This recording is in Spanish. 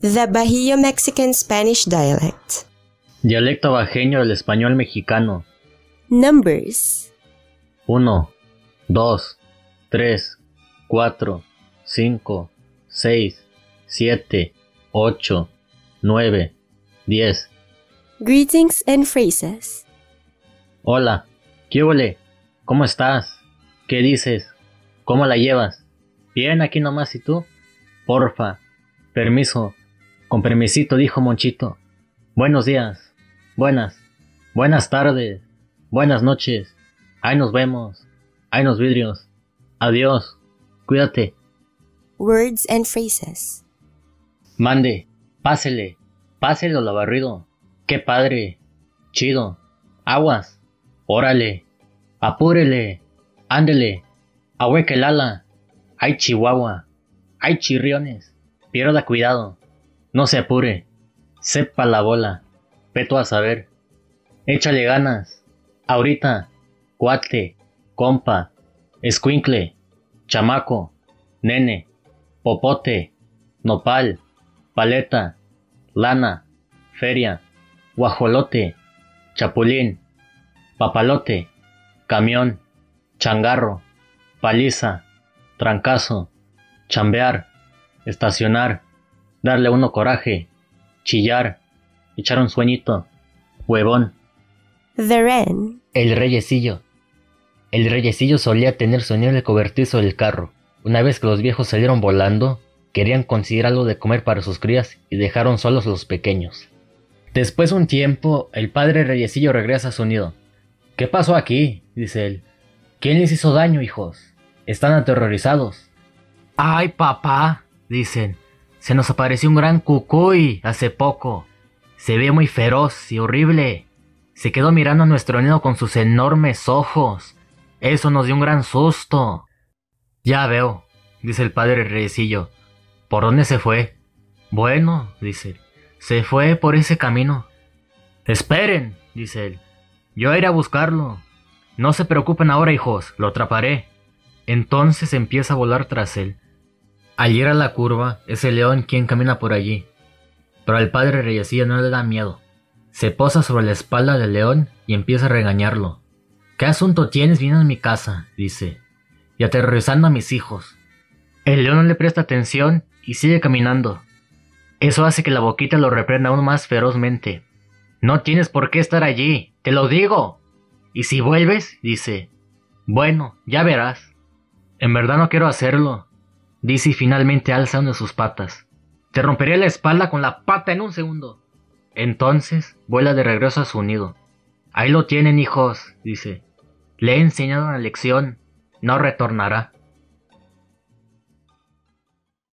The Bajio Mexican Spanish dialect. Dialecto bajeño del español mexicano. Numbers. 1, 2, 3, 4, 5, 6, 7, 8, 9, 10. Greetings and phrases. Hola, ¿qué huele? ¿Cómo estás? ¿Qué dices? ¿Cómo la llevas? Bien, aquí nomás, ¿y tú? Porfa, permiso, con permisito, dijo Monchito. Buenos días, buenas tardes, buenas noches, ahí nos vemos, ahí nos vidrios, adiós, cuídate. Words and phrases. Mande, pásele lo lavarrido, qué padre, chido, aguas, órale, apúrele, ándele, ahueque el ala, hay chihuahua, hay chirriones, pierda cuidado, no se apure, sepa la bola, peto a saber, échale ganas, ahorita, cuate, compa, escuincle, chamaco, nene, popote, nopal, paleta, lana, feria, guajolote, chapulín, papalote, camión, changarro, paliza, trancazo, chambear, estacionar, darle uno coraje, chillar, echar un sueñito, huevón. The wren. El reyecillo. El reyecillo solía tener sonido en el cobertizo del carro. Una vez que los viejos salieron volando, querían conseguir algo de comer para sus crías y dejaron solos los pequeños. Después de un tiempo, el padre reyecillo regresa a su nido. ¿Qué pasó aquí?, dice él. ¿Quién les hizo daño, hijos? Están aterrorizados. ¡Ay, papá!, dicen. Se nos apareció un gran cucuy hace poco. Se ve muy feroz y horrible. Se quedó mirando a nuestro nido con sus enormes ojos. Eso nos dio un gran susto. Ya veo, dice el padre reyecillo. ¿Por dónde se fue? Bueno, dice, se fue por ese camino. Esperen, dice él. Yo iré a buscarlo. No se preocupen ahora, hijos, lo atraparé. Entonces empieza a volar tras él. Al llegar a la curva, es el león quien camina por allí. Pero al padre reyecillo no le da miedo. Se posa sobre la espalda del león y empieza a regañarlo. ¿Qué asunto tienes viniendo a mi casa?, dice, y aterrorizando a mis hijos. El león no le presta atención y sigue caminando. Eso hace que la boquita lo reprenda aún más ferozmente. No tienes por qué estar allí, te lo digo. Y si vuelves, dice, bueno, ya verás. En verdad no quiero hacerlo, dice y finalmente alza una de sus patas. Te romperé la espalda con la pata en un segundo. Entonces vuela de regreso a su nido. Ahí lo tienen, hijos, dice. Le he enseñado una lección, no retornará.